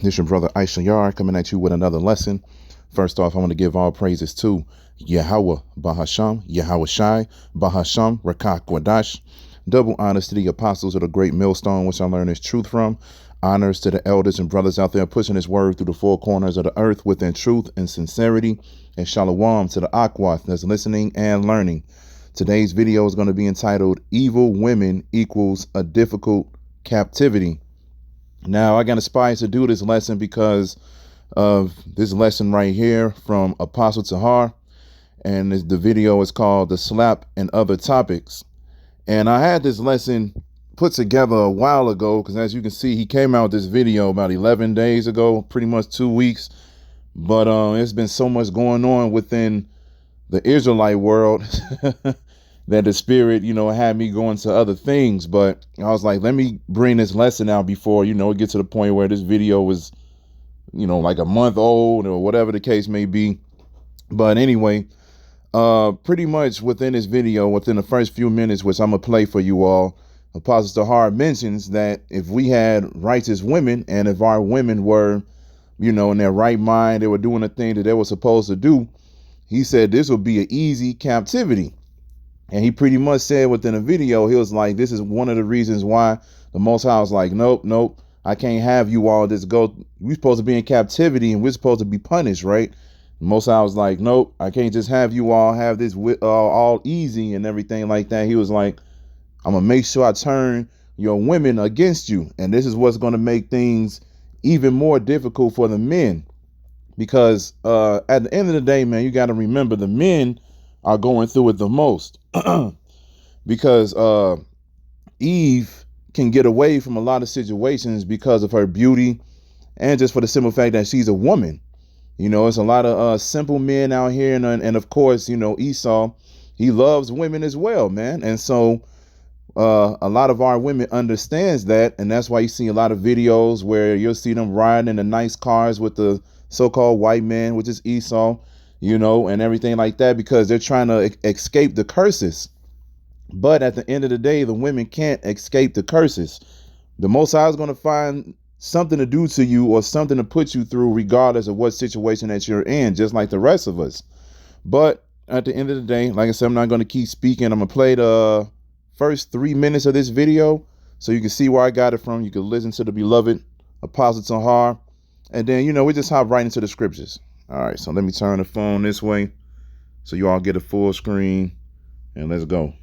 This your brother Issachar coming at you with another lesson. First off, I want to give all praises to Yahweh Bahasham, Yahweh Shai, Bahasham, Rachaa Quadash. Double honors to the apostles of the great millstone, which I learned this truth from. Honors to the elders and brothers out there pushing his word through the four corners of the earth within truth and sincerity. And shalom to the Akwath that's listening and learning. Today's video is going to be entitled Evil Women Equals a Difficult Captivity. Now, I got inspired to do this lesson because of this lesson right here from Apostle Tahar. And the video is called The Slap and Other Topics. And I had this lesson put together a while ago because, as you can see, he came out with this video about 11 days ago, pretty much 2 weeks. But it's been so much going on within the Israelite world that the spirit, had me going to other things. But I was like, let me bring this lesson out before, it gets to the point where this video was, like a month old or whatever the case may be. But anyway, pretty much within this video, within the first few minutes, which I'm going to play for you all, Apostle Tahar mentions that if we had righteous women and if our women were, in their right mind, they were doing the thing that they were supposed to do, he said this would be an easy captivity. And he pretty much said within a video, he was like, this is one of the reasons why the Most High was like, nope, I can't have you all just go. We're supposed to be in captivity and we're supposed to be punished, right? The Most High was like, nope, I can't just have you all have this all easy and everything like that. He was like, I'm going to make sure I turn your women against you. And this is what's going to make things even more difficult for the men. Because at the end of the day, man, you got to remember the men are going through it the most. Because Eve can get away from a lot of situations because of her beauty and just for the simple fact that she's a woman. It's a lot of simple men out here. And of course, Esau, he loves women as well, man. And so a lot of our women understands that. And that's why you see a lot of videos where you'll see them riding in the nice cars with the so-called white man, which is Esau, and everything like that, because they're trying to escape the curses. But at the end of the day, the women can't escape the curses. The Most High is going to find something to do to you or something to put you through, regardless of what situation that you're in, just like the rest of us. But at the end of the day, like I said, I'm not going to keep speaking. I'm going to play the first 3 minutes of this video so you can see where I got it from. You can listen to the beloved Apostle Tahar. And then, we just hop right into the scriptures. All right, so let me turn the phone this way so you all get a full screen, and let's go.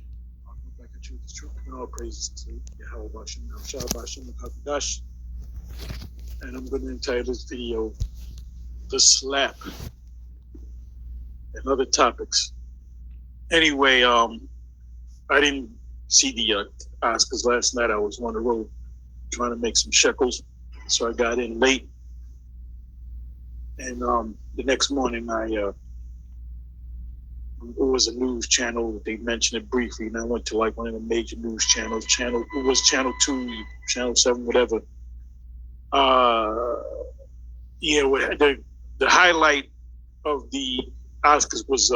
All praises to Yahweh Bashem, Rachaa Bashem, Hakadosh. And I'm going to entitle this video The Slap and Other Topics. Anyway, I didn't see the Oscars last night. I was on the road trying to make some shekels, so I got in late. And the next morning, it was a news channel. They mentioned it briefly, and I went to like one of the major news channels. It was Channel 2, Channel 7, whatever. The highlight of the Oscars was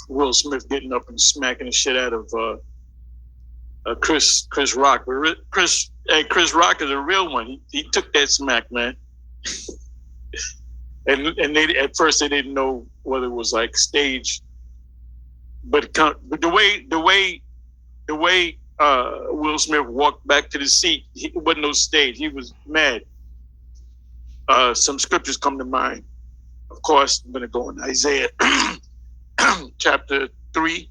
Will Smith getting up and smacking the shit out of Chris Rock. Chris Rock is a real one. He took that smack, man. and they at first they didn't know whether it was like staged, but the way Will Smith walked back to the seat, it wasn't no stage. He was mad. Some scriptures come to mind. Of course, I'm going to go in Isaiah chapter 3,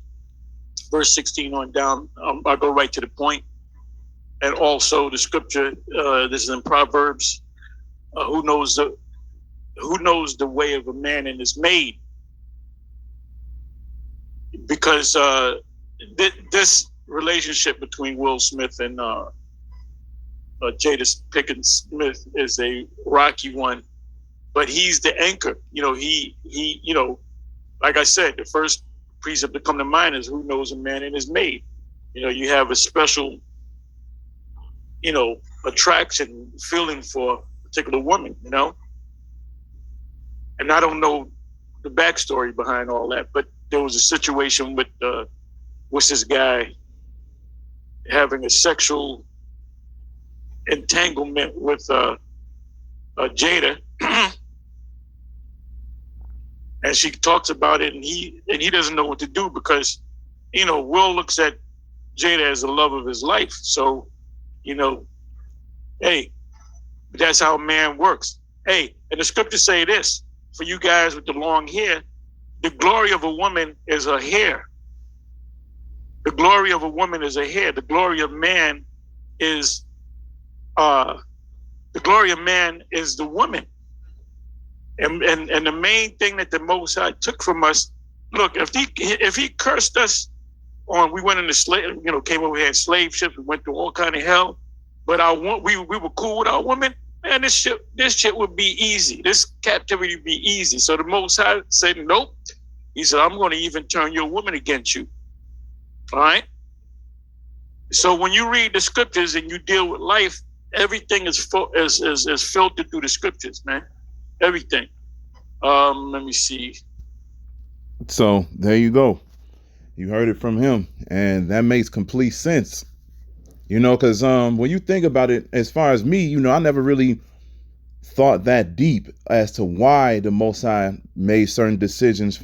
verse 16 on down. I'll go right to the point. And also the scripture, this is in Proverbs. Who knows the way of a man and his maid? Because this relationship between Will Smith and Jada Pinkett Smith is a rocky one, but he's the anchor. He like I said, the first precept to come to mind is who knows a man and his maid. You have a special, attraction, feeling for a particular woman, And I don't know the backstory behind all that, but there was a situation with what's this guy having a sexual entanglement with Jada, and she talks about it, and he doesn't know what to do because, Will looks at Jada as the love of his life. So, hey, that's how a man works. Hey, and the scriptures say this for you guys with the long hair: the glory of a woman is her hair. The glory of a woman is her hair. The glory of man is the woman. And the main thing that the Most High took from us, look, if he cursed us on, we went into slave, came over here in slave ships, we went through all kind of hell, but we were cool with our women, man, this shit would be easy. This captivity would be easy. So the Most High said, nope. He said, I'm going to even turn your woman against you. All right? So when you read the scriptures and you deal with life, everything is filtered through the scriptures, man. Everything. Let me see. So there you go. You heard it from him, and that makes complete sense. Because when you think about it, as far as me, I never really thought that deep as to why the Most High made certain decisions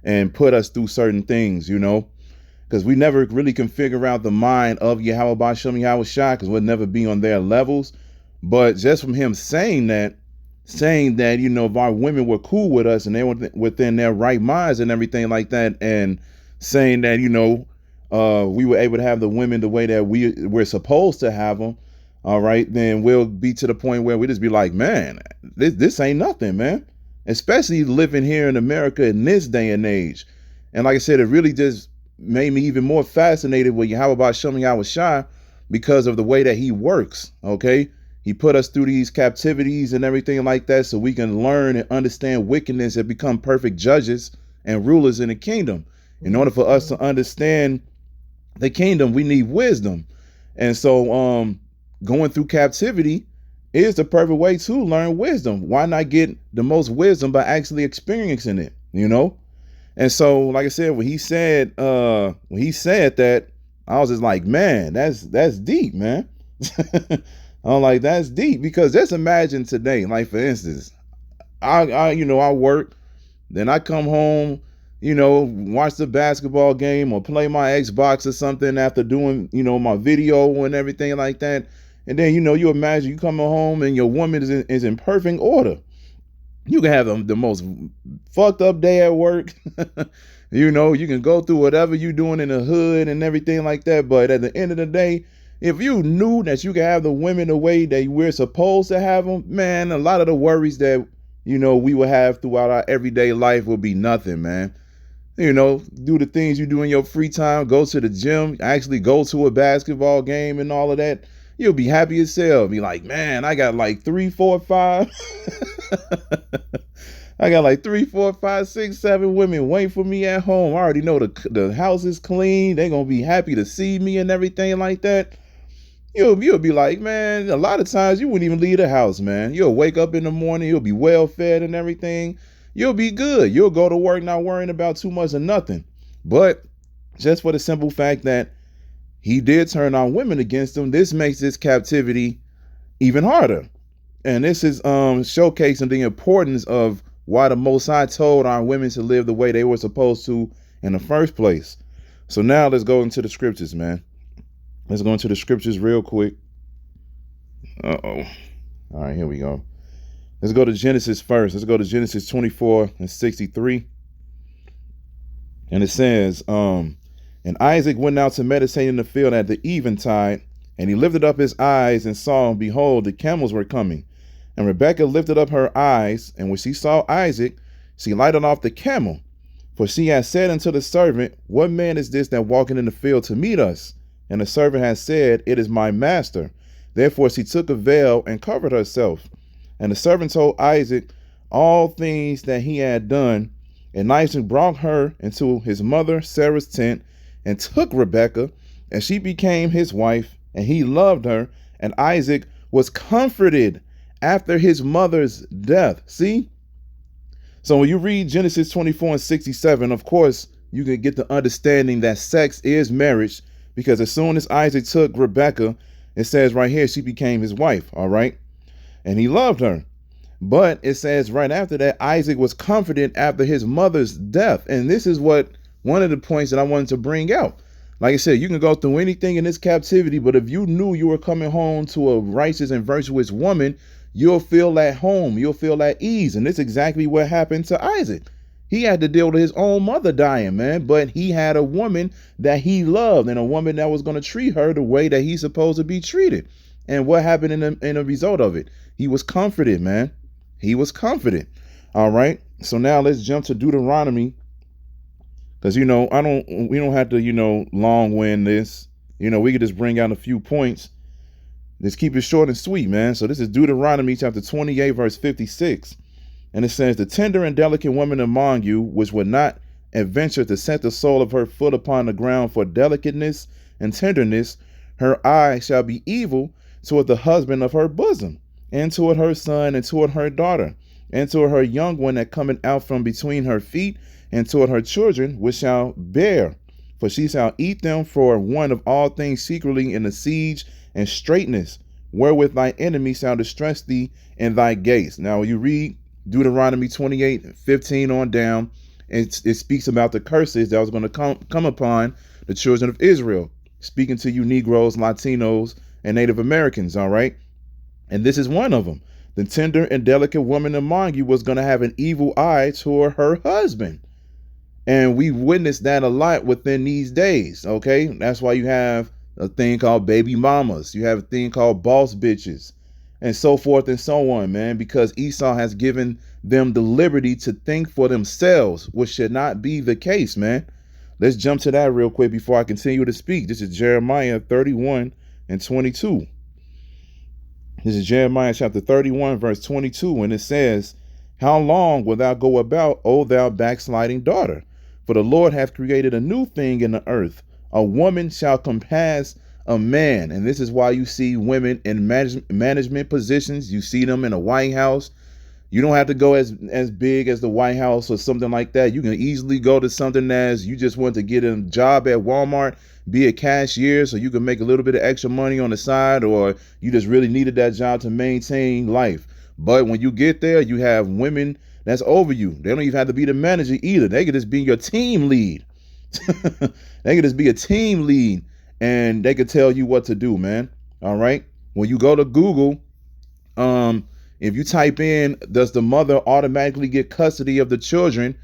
and put us through certain things, because we never really can figure out the mind of Yahweh Ba'Shem Yahweh Shai, because we'll never be on their levels. But just from him saying that, if our women were cool with us and they were within their right minds and everything like that, and saying that, we were able to have the women the way that we're supposed to have them, all right, then we'll be to the point where we just be like, man, this ain't nothing, man. Especially living here in America in this day and age. And like I said, it really just made me even more fascinated with Yahweh Ba'Shem Yahweh Shai because of the way that he works, okay? He put us through these captivities and everything like that so we can learn and understand wickedness and become perfect judges and rulers in the kingdom. In order for us to understand the kingdom, we need wisdom. And so going through captivity is the perfect way to learn wisdom. Why not get the most wisdom by actually experiencing it, And so, like I said, when he said that, I was just like, man, that's deep, man. I'm like, that's deep, because just imagine today, like for instance, I work, then I come home, watch the basketball game or play my Xbox or something after doing, my video and everything like that. And then, you imagine you coming home and your woman is in perfect order. You can have the most fucked up day at work. You can go through whatever you're doing in the hood and everything like that. But at the end of the day, if you knew that you could have the women the way that we're supposed to have them, man, a lot of the worries that, we will have throughout our everyday life will be nothing, man. Do the things you do in your free time, go to the gym, actually go to a basketball game and all of that. You'll be happy as hell. Be like, man, I got like 3, 4, 5. I got like 3, 4, 5, 6, 7 women waiting for me at home. I already know the house is clean. They're going to be happy to see me and everything like that. You'll be like, man, a lot of times you wouldn't even leave the house, man. You'll wake up in the morning. You'll be well fed and everything. You'll be good. You'll go to work not worrying about too much or nothing. But just for the simple fact that he did turn our women against him, this makes this captivity even harder. And this is showcasing the importance of why the Most High told our women to live the way they were supposed to in the first place. So now let's go into the scriptures, man. Let's go into the scriptures real quick. All right, here we go. Let's go to Genesis first. Let's go to Genesis 24:63. And it says, and Isaac went out to meditate in the field at the eventide, and he lifted up his eyes and saw, and behold, the camels were coming. And Rebekah lifted up her eyes, and when she saw Isaac, she lighted off the camel. For she had said unto the servant, what man is this that walketh in the field to meet us? And the servant had said, it is my master. Therefore she took a veil and covered herself. And the servant told Isaac all things that he had done. And Isaac brought her into his mother Sarah's tent, and took Rebekah, and she became his wife, and he loved her. And Isaac was comforted after his mother's death. See? So when you read Genesis 24:67, of course, you can get the understanding that sex is marriage, because as soon as Isaac took Rebekah, It says right here, she became his wife, all right? And he loved her. But it says right after that, Isaac was comforted after his mother's death. And this is what one of the points that I wanted to bring out. Like I said, you can go through anything in this captivity, but if you knew you were coming home to a righteous and virtuous woman, you'll feel at home. You'll feel at ease. And this is exactly what happened to Isaac. He had to deal with his own mother dying, man. But he had a woman that he loved and a woman that was going to treat her the way that he's supposed to be treated. And what happened in the result of it? He was comforted, man. He was comforted. All right. So now let's jump to Deuteronomy. Because, we don't have to, long wind this. We could just bring out a few points. Just keep it short and sweet, man. So this is Deuteronomy chapter 28, verse 56. And it says, the tender and delicate woman among you, which would not adventure to set the sole of her foot upon the ground for delicateness and tenderness, her eye shall be evil toward the husband of her bosom, and toward her son, and toward her daughter, and toward her young one that cometh out from between her feet, and toward her children which shall bear. For she shall eat them for one of all things secretly in the siege and straitness, wherewith thy enemy shall distress thee in thy gates. Now you read Deuteronomy 28:15 on down, it speaks about the curses that was going to come upon the children of Israel, speaking to you Negroes, Latinos, and Native Americans, all right? And this is one of them. The tender and delicate woman among you was going to have an evil eye toward her husband. And we witnessed that a lot within these days, okay? That's why you have a thing called baby mamas. You have a thing called boss bitches and so forth and so on, man, because Esau has given them the liberty to think for themselves, which should not be the case, man. Let's jump to that real quick before I continue to speak. This is Jeremiah 31:22. This is Jeremiah chapter 31, verse 22, and it says, how long wilt thou go about, O thou backsliding daughter? For the Lord hath created a new thing in the earth. A woman shall compass a man. And this is why you see women in management positions. You see them in a White House. You don't have to go as big as the White House or something like that. You can easily go to something as you just want to get a job at Walmart, be a cashier so you can make a little bit of extra money on the side, or you just really needed that job to maintain life. But when you get there, you have women that's over you. They don't even have to be the manager either. They could just be your team lead. They could just be a team lead and they could tell you what to do, man. All right. When you go to Google, if you type in, does the mother automatically get custody of the children?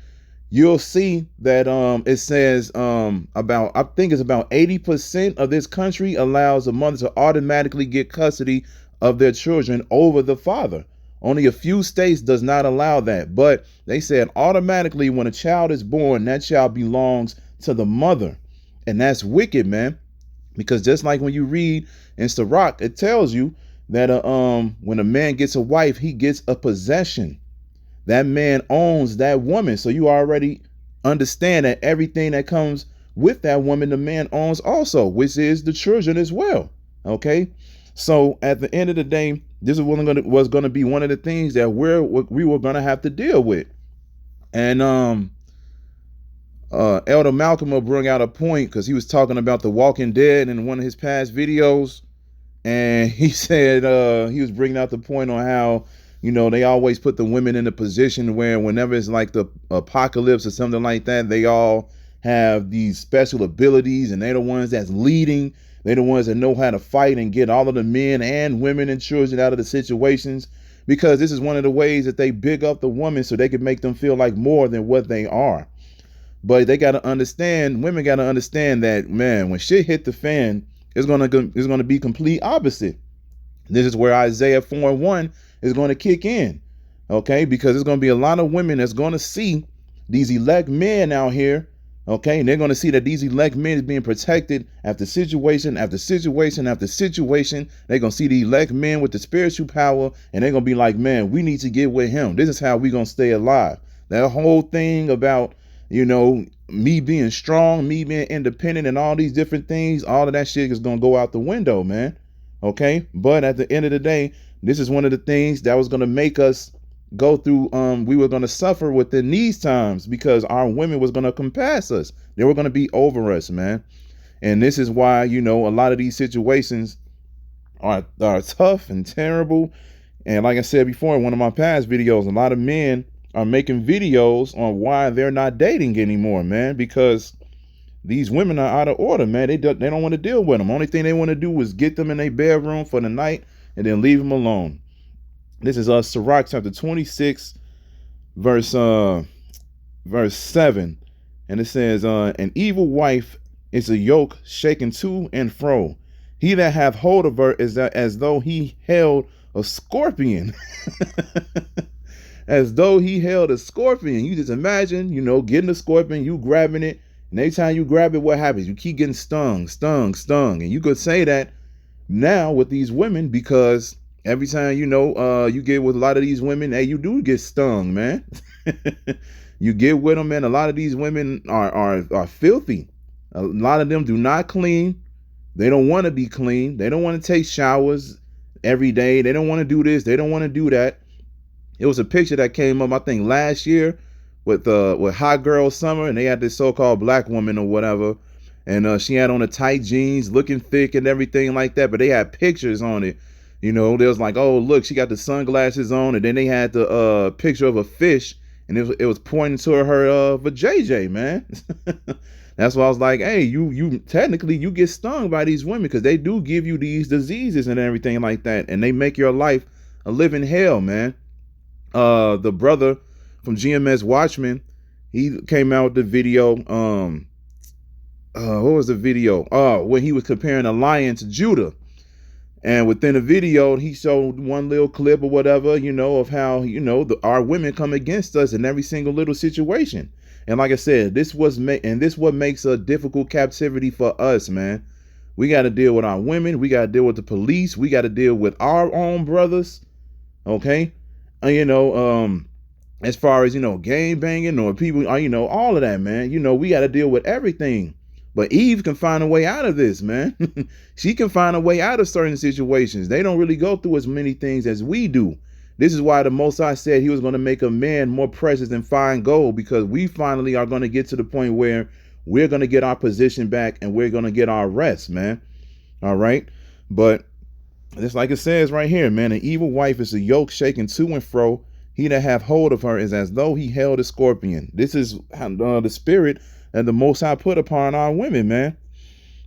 You'll see that it says I think it's about 80% of this country allows a mother to automatically get custody of their children over the father. Only a few states does not allow that. But they said automatically when a child is born, that child belongs to the mother. And that's wicked, man. Because just like when you read in Sirach, it tells you that when a man gets a wife, he gets a possession. That man owns that woman. So you already understand that everything that comes with that woman, the man owns also, which is the children as well. Okay. So at the end of the day, this was going to be one of the things that we were going to have to deal with. And Elder Malcolm will bring out a point because he was talking about The Walking Dead in one of his past videos. And he said he was bringing out the point on how, they always put the women in a position where whenever it's like the apocalypse or something like that, they all have these special abilities and they're the ones that's leading. They're the ones that know how to fight and get all of the men and women and children out of the situations, because this is one of the ways that they big up the woman so they can make them feel like more than what they are. But they got to understand, women got to understand that, man, when shit hit the fan, it's going to be complete opposite. This is where Isaiah 4:1 is going to kick in. Okay, because there's going to be a lot of women that's going to see these elect men out here. Okay, and they're going to see that these elect men is being protected after situation after situation after situation. They're going to see the elect men with the spiritual power, and they're going to be like, man, we need to get with him. This is how we're going to stay alive. That whole thing about, me being strong, me being independent and all these different things, all of that shit is going to go out the window, man. Okay, but at the end of the day, this is one of the things that was going to make us go through, we were going to suffer within these times because our women was going to compass us. They were going to be over us, man. And this is why, a lot of these situations are tough and terrible. And like I said before in one of my past videos, a lot of men are making videos on why they're not dating anymore, man, because these women are out of order, man. They don't want to deal with them. Only thing they want to do is get them in their bedroom for the night and then leave them alone. This is Sirach chapter 26, verse 7. And it says, an evil wife is a yoke shaken to and fro. He that hath hold of her is that as though he held a scorpion. As though he held a scorpion. You just imagine, getting a scorpion, you grabbing it, and every time you grab it, what happens? You keep getting stung. And you could say that now with these women, because every time, you get with a lot of these women, hey, you do get stung, man. You get with them, man. A lot of these women are filthy. A lot of them do not clean. They don't want to be clean. They don't want to take showers every day. They don't want to do this. They don't want to do that. It was a picture that came up, I think, last year with Hot Girl Summer, and they had this so-called black woman or whatever, and she had on the tight jeans, looking thick and everything like that, but they had pictures on it. They was like, oh, look, she got the sunglasses on, and then they had the picture of a fish, and it was pointing to her vajayjay, man. That's why I was like, hey, you technically you get stung by these women because they do give you these diseases and everything like that, and they make your life a living hell, man. The brother from GMS Watchmen, he came out with the video. What was the video? When he was comparing a lion to Judah. And within the video, he showed one little clip or whatever, of how, our women come against us in every single little situation. And like I said, this what makes a difficult captivity for us, man. We got to deal with our women. We got to deal with the police. We got to deal with our own brothers. Okay. As far as, gang banging or people, all of that, man, we got to deal with everything. But Eve can find a way out of this, man. She can find a way out of certain situations. They don't really go through as many things as we do. This is why the Most High said he was going to make a man more precious than fine gold, because we finally are going to get to the point where we're going to get our position back and we're going to get our rest, man. All right. But just like it says right here, man, an evil wife is a yoke shaken to and fro. He that hath hold of her is as though he held a scorpion. This is the spirit that the Most High put upon our women, man.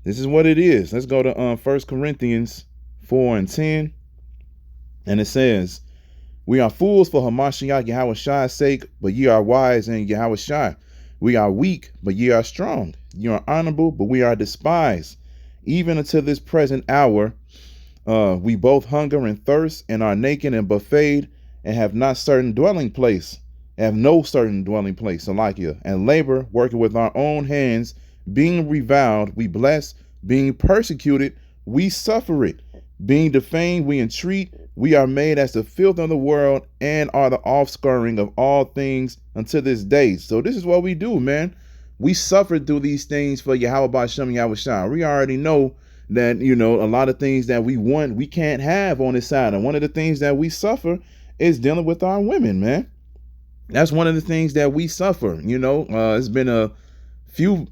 This is what it is. Let's go to 1 Corinthians 4:10. And it says, we are fools for Hamashiach Yahushai's sake, but ye are wise in Yahushai. We are weak, but ye are strong. Ye are honorable, but we are despised. Even until this present hour, we both hunger and thirst, and are naked and buffeted, and have not certain dwelling place, have no certain dwelling place, Salakia, and labor, working with our own hands, being reviled, we bless, being persecuted, we suffer it, being defamed, we entreat, we are made as the filth of the world, and are the offscouring of all things unto this day. So this is what we do, man. We suffer through these things for Yahweh B'Shem Yahushua. We already know that, a lot of things that we want, we can't have on this side. And one of the things that we suffer is dealing with our women, man. That's one of the things that we suffer. It's been a few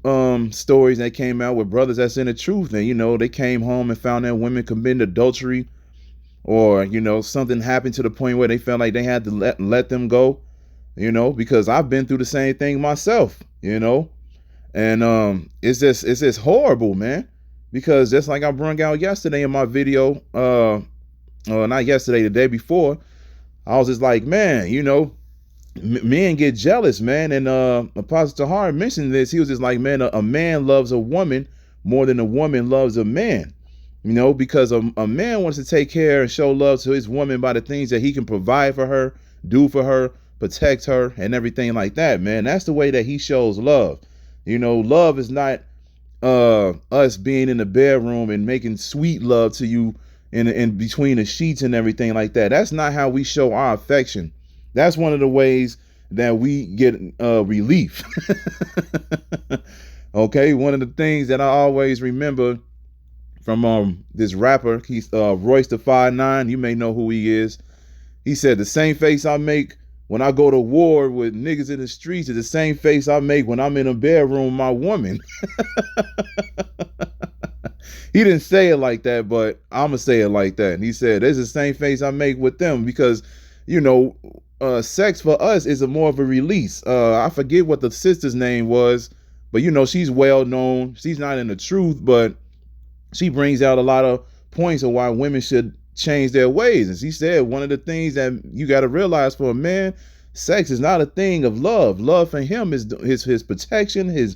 stories that came out with brothers that's in the truth, and they came home and found that women committed adultery, or something happened to the point where they felt like they had to let them go, because I've been through the same thing myself, and it's just horrible, man, because just like I brought out yesterday in my video, not yesterday, the day before, I was just like, man, men get jealous, man. And Apostle Tahar mentioned this. He was just like, man, a man loves a woman more than a woman loves a man, because a man wants to take care and show love to his woman by the things that he can provide for her, do for her, protect her, and everything like that, man. That's the way that he shows love. Love is not us being in the bedroom and making sweet love to you in between the sheets and everything like that. That's not how we show our affection. That's one of the ways that we get relief. Okay, one of the things that I always remember from this rapper, he's Royce the 5'9". You may know who he is. He said, the same face I make when I go to war with niggas in the streets is the same face I make when I'm in a bedroom with my woman. He didn't say it like that, but I'm gonna say it like that. And he said, "There's the same face I make with them because, you know, sex for us is a more of a release." I forget what the sister's name was, but you know, she's well known. She's not in the truth, but she brings out a lot of points of why women should change their ways. And she said one of the things that you got to realize for a man, sex is not a thing of love. Love for him is his protection, his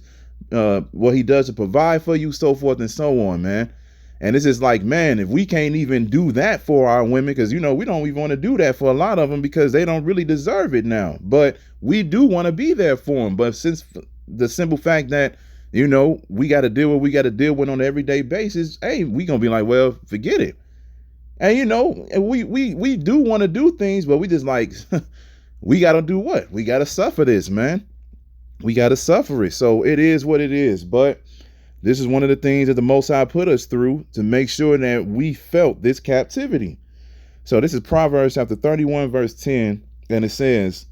what he does to provide for you, so forth and so on, man. And it's just like, man, if we can't even do that for our women, because, you know, we don't even want to do that for a lot of them because they don't really deserve it now. But we do want to be there for them. But since the simple fact that, you know, we got to deal with what we got to deal with on an everyday basis, hey, we going to be like, well, forget it. And, you know, we do want to do things, but we just like, we got to do what? We got to suffer this, man. We got to suffer it. So it is what it is. But this is one of the things that the Most High put us through to make sure that we felt this captivity. So this is Proverbs chapter 31, verse 10. And it says,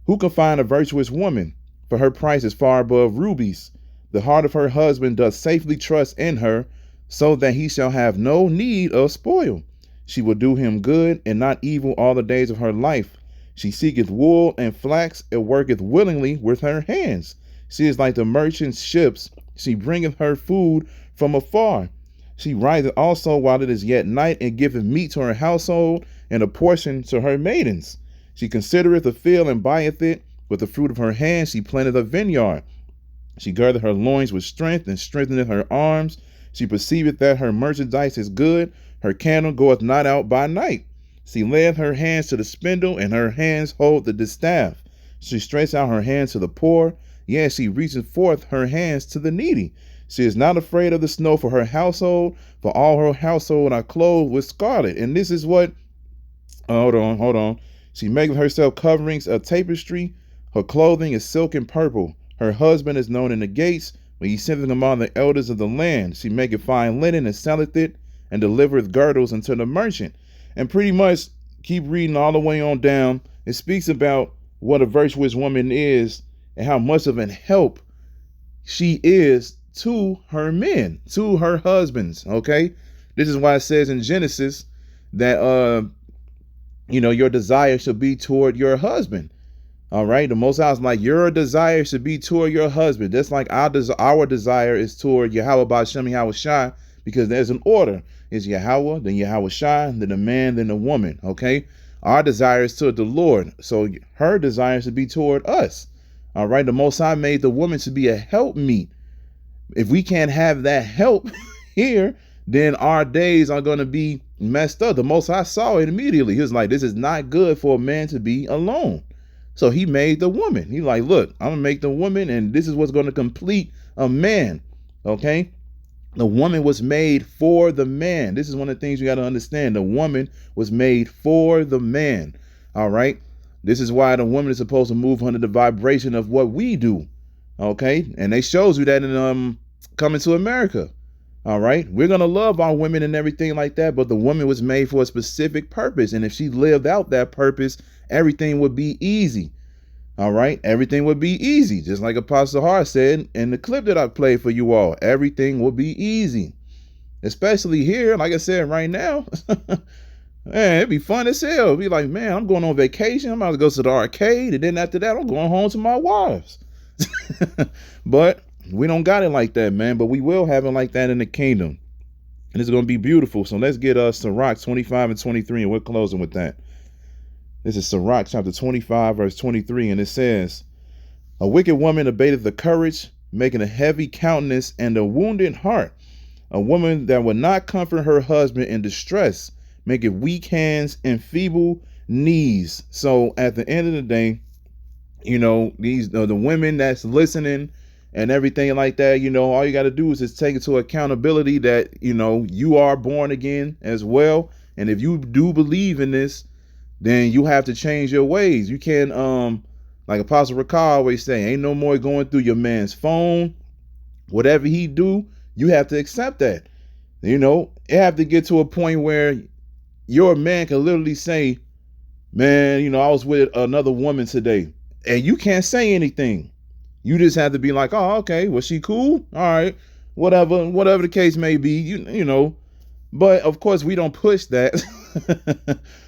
"Who can find a virtuous woman? For her price is far above rubies. The heart of her husband doth safely trust in her, so that he shall have no need of spoil. She will do him good and not evil all the days of her life. She seeketh wool and flax, and worketh willingly with her hands. She is like the merchant's ships. She bringeth her food from afar. She riseth also while it is yet night, and giveth meat to her household, and a portion to her maidens. She considereth the field, and buyeth it. With the fruit of her hand she planteth a vineyard. She girdeth her loins with strength, and strengtheneth her arms. She perceiveth that her merchandise is good. Her candle goeth not out by night. She layeth her hands to the spindle, and her hands hold the distaff. She stretcheth out her hands to the poor. Yes, she reacheth forth her hands to the needy. She is not afraid of the snow for her household, for all her household are clothed with scarlet. And this is what, hold on. She maketh herself coverings of tapestry. Her clothing is silk and purple. Her husband is known in the gates, when he sendeth among the elders of the land. She maketh fine linen and selleth it, and delivereth girdles unto the merchant. And pretty much keep reading all the way on down. It speaks about what a virtuous woman is and how much of an help she is to her men, to her husbands. Okay, this is why it says in Genesis that your desire should be toward your husband. All right, the Most High is like, your desire should be toward your husband. That's like our desire is toward Yahweh Ba'Shem Yahweh Shai, because there's an order. It's Yahweh, then Yahweh Shai, then the man, then the woman. Okay, our desire is toward the Lord, so her desire should be toward us. All right, the Most High made the woman to be a helpmeet. If we can't have that help here, then our days are going to be messed up. The Most High saw it immediately. He was like, this is not good for a man to be alone. So he made the woman. He's like, look, I'm going to make the woman, and this is what's going to complete a man. Okay? The woman was made for the man. This is one of the things you got to understand. The woman was made for the man. All right? This is why the woman is supposed to move under the vibration of what we do. Okay? And they shows you that in Coming to America. All right? We're going to love our women and everything like that, but the woman was made for a specific purpose. And if she lived out that purpose, everything would be easy. All right? Everything would be easy. Just like Apostle Tahar said in the clip that I played for you all. Everything will be easy. Especially here, like I said, right now. Man, it'd be fun as hell. It'd be like, man, I'm going on vacation. I'm about to go to the arcade. And then after that, I'm going home to my wives. But we don't got it like that, man. But we will have it like that in the kingdom. And it's going to be beautiful. So let's get Sirach 25 and 23, and we're closing with that. This is Sirach chapter 25, verse 23, and it says, a wicked woman abateth the courage, making a heavy countenance and a wounded heart. A woman that will not comfort her husband in distress, maketh weak hands and feeble knees. So at the end of the day, these the women that's listening and everything like that, all you got to do is just take into accountability that, you are born again as well. And if you do believe in this, then you have to change your ways. You can't, like Apostle Rachaa always say, ain't no more going through your man's phone. Whatever he do, you have to accept that. It have to get to a point where your man can literally say, man, I was with another woman today, and you can't say anything. You just have to be like, oh, okay, was she cool? All right. whatever the case may be, you know. But of course we don't push that.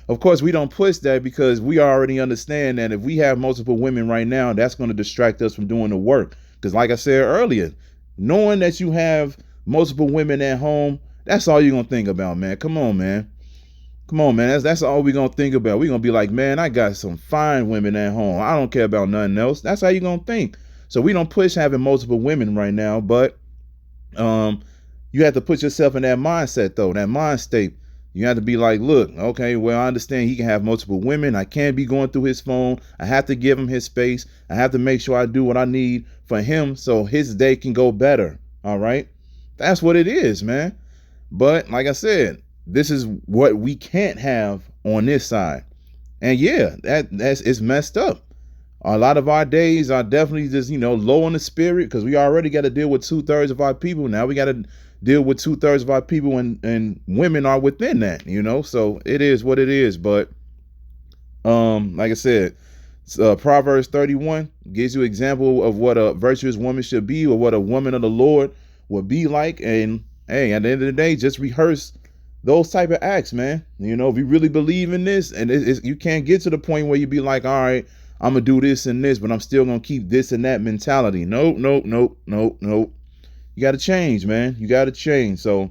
Of course we don't push that because we already understand that if we have multiple women right now, that's going to distract us from doing the work. Because like I said earlier, knowing that you have multiple women at home, that's all you're going to think about, man. Come on, man. Come on, man. That's all we're going to think about. We're going to be like, man, I got some fine women at home. I don't care about nothing else. That's how you're going to think. So we don't push having multiple women right now, but you have to put yourself in that mindset, though, that mind state. You have to be like, look, okay, well, I understand he can have multiple women. I can't be going through his phone. I have to give him his space. I have to make sure I do what I need for him so his day can go better. All right. That's what it is, man. But like I said, this is what we can't have on this side. And yeah, it's messed up. A lot of our days are definitely just, low on the spirit because we already got to deal with 2/3 of our people. Now we got to deal with 2/3 of our people, and women are within that, so it is what it is. But like I said, Proverbs 31 gives you an example of what a virtuous woman should be or what a woman of the Lord would be like. And hey, at the end of the day, just rehearse those type of acts, man. If you really believe in this, and you can't get to the point where you be like, all right, I'm gonna do this and this, but I'm still gonna keep this and that mentality. Nope. You got to change, man. You got to change. So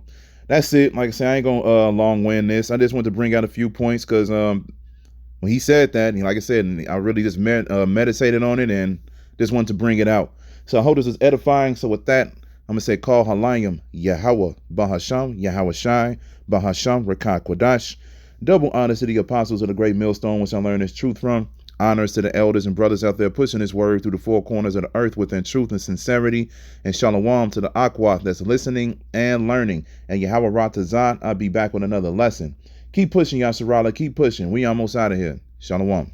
that's it. Like I said, I ain't gonna long wind this. I just want to bring out a few points because when he said that, like I said, I really just meditated on it and just wanted to bring it out. So I hope this is edifying. So with that, I'm gonna say, call Halayim Yahweh Bahasham Yahweh Shai Bahasham Rachaa Quadash. Double honors to the apostles of the great millstone, which I learned this truth from. Honors to the elders and brothers out there pushing this word through the four corners of the earth within truth and sincerity. And shalom to the Aqua that's listening and learning. And Yahweh Ratazat, I'll be back with another lesson. Keep pushing, Yasharala. Keep pushing. We almost out of here. Shalom.